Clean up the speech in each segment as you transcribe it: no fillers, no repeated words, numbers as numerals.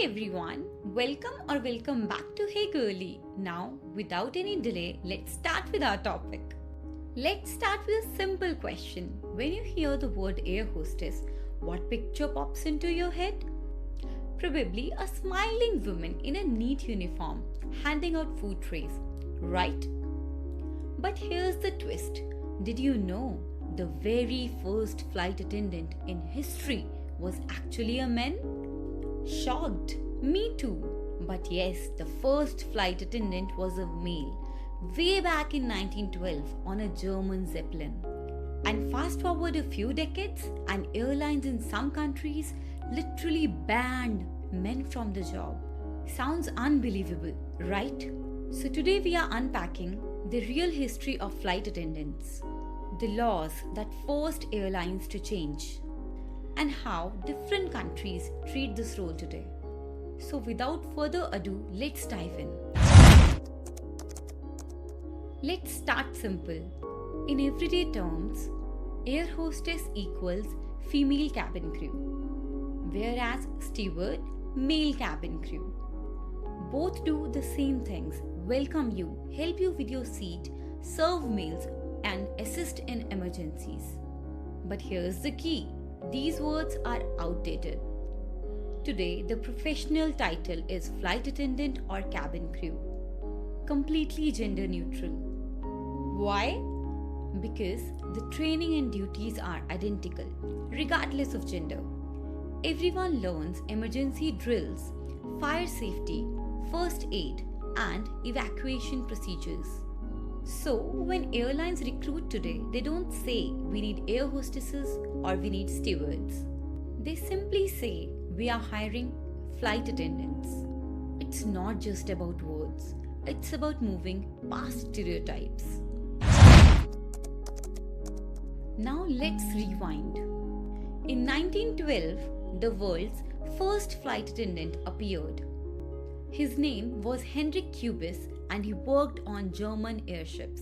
everyone, welcome back to Hey Girly. Now, without any delay, let's start with our topic. Let's start with a simple question. When you hear the word air hostess, what picture pops into your head? Probably a smiling woman in a neat uniform handing out food trays, right? But here's the twist. Did you know the very first flight attendant in history was actually a man? Shocked? Me too. But yes, the first flight attendant was a male, way back in 1912 on a German Zeppelin. And fast forward a few decades, and airlines in some countries literally banned men from the job. Sounds unbelievable, right? So today we are unpacking the real history of flight attendants, the laws that forced airlines to change, and how different countries treat this role today. So without further ado, let's dive in. Let's start simple. In everyday terms, air hostess equals female cabin crew, whereas steward, male cabin crew. Both do the same things: welcome you, help you with your seat, serve meals, and assist in emergencies. But here's the key. These words are outdated. Today, the professional title is flight attendant or cabin crew. Completely gender neutral. Why? Because the training and duties are identical, regardless of gender. Everyone learns emergency drills, fire safety, first aid, and evacuation procedures. So, when airlines recruit today, they don't say we need air hostesses or we need stewards. They simply say we are hiring flight attendants. It's not just about words, it's about moving past stereotypes. Now let's rewind. In 1912, the world's first flight attendant appeared. His name was Henrik Kubis, and he worked on German airships.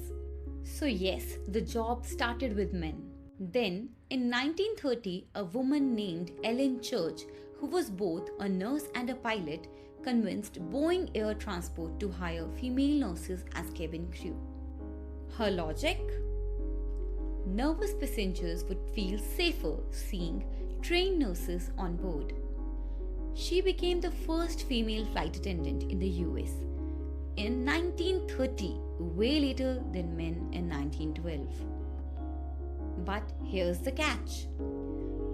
So yes, the job started with men. Then, in 1930, a woman named Ellen Church, who was both a nurse and a pilot, convinced Boeing Air Transport to hire female nurses as cabin crew. Her logic? Nervous passengers would feel safer seeing trained nurses on board. She became the first female flight attendant in the US in 1930, way later than men in 1912. But here's the catch.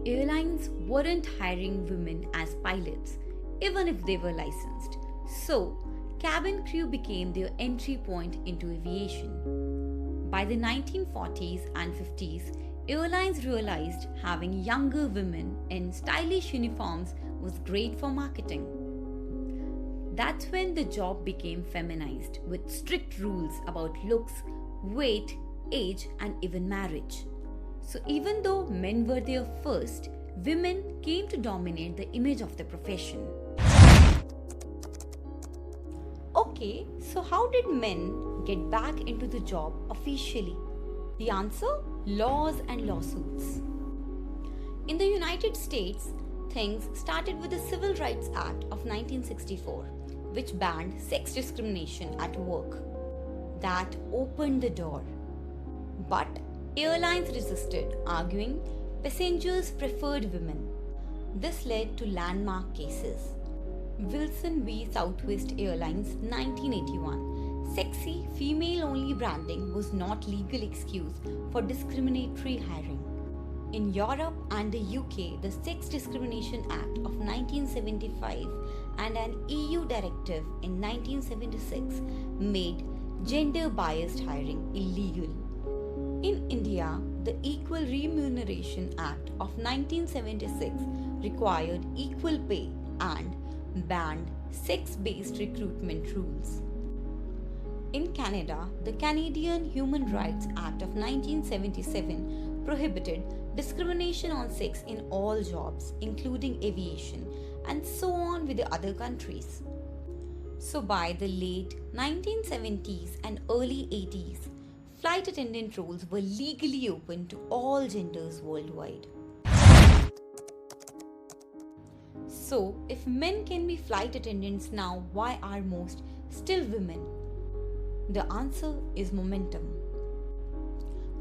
Airlines weren't hiring women as pilots, even if they were licensed. So, cabin crew became their entry point into aviation. By the 1940s and 50s, airlines realized having younger women in stylish uniforms was great for marketing. That's when the job became feminized, with strict rules about looks, weight, age, and even marriage. So even though men were there first, women came to dominate the image of the profession. Okay, so how did men get back into the job officially? The answer? Laws and lawsuits. In the United States, things started with the Civil Rights Act of 1964, which banned sex discrimination at work. That opened the door. But airlines resisted, arguing passengers preferred women. This led to landmark cases. Wilson v. Southwest Airlines 1981. Sexy, female-only branding was not legal excuse for discriminatory hiring. In Europe and the UK, the Sex Discrimination Act of 1975 and an EU directive in 1976 made gender-biased hiring illegal. In India, the Equal Remuneration Act of 1976 required equal pay and banned sex-based recruitment rules. In Canada, the Canadian Human Rights Act of 1977 prohibited discrimination on sex in all jobs, including aviation, and so on with the other countries. So by the late 1970s and early 80s, flight attendant roles were legally open to all genders worldwide. So, if men can be flight attendants now, why are most still women? The answer is momentum.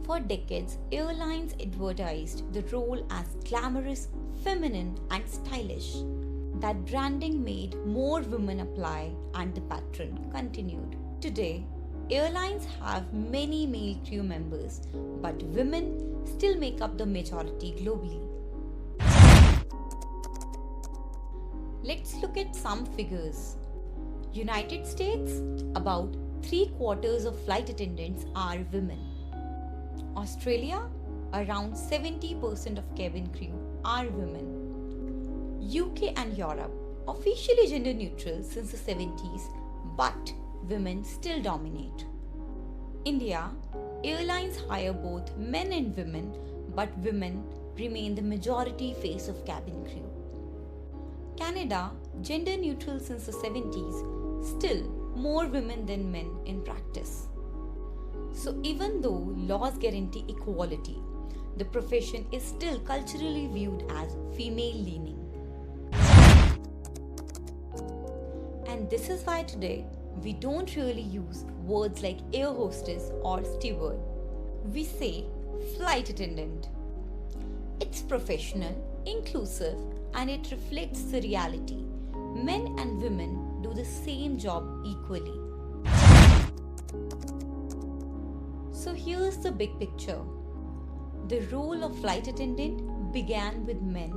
For decades, airlines advertised the role as glamorous, feminine, and stylish. That branding made more women apply, and the pattern continued. Today, airlines have many male crew members, but women still make up the majority globally. Let's look at some figures. United States, about 3/4 of flight attendants are women. Australia, around 70% of cabin crew are women. UK and Europe, officially gender neutral since the 70s, but women still dominate. India, airlines hire both men and women, but women remain the majority face of cabin crew. Canada, gender neutral since the 70s, still more women than men in practice. So even though laws guarantee equality, the profession is still culturally viewed as female leaning. And this is why today we don't really use words like air hostess or steward. We say flight attendant. It's professional, inclusive, and it reflects the reality. Men and women do the same job equally. So here's the big picture. The role of flight attendant began with men.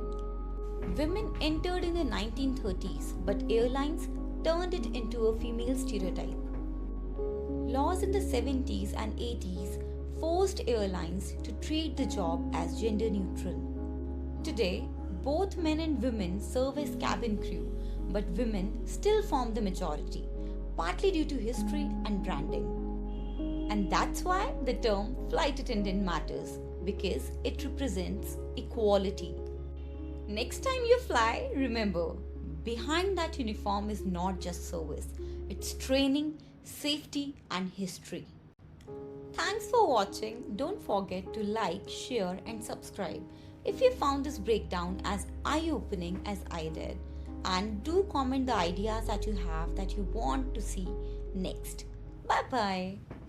Women entered in the 1930s, but airlines turned it into a female stereotype. Laws in the 70s and 80s forced airlines to treat the job as gender neutral. Today, both men and women serve as cabin crew, but women still form the majority, partly due to history and branding. And that's why the term flight attendant matters, because it represents equality. Next time you fly, remember, behind that uniform is not just service, it's training, safety, and history. Thanks for watching. Don't forget to like, share, and subscribe if you found this breakdown as eye-opening as I did. And do comment the ideas that you have that you want to see next. Bye bye.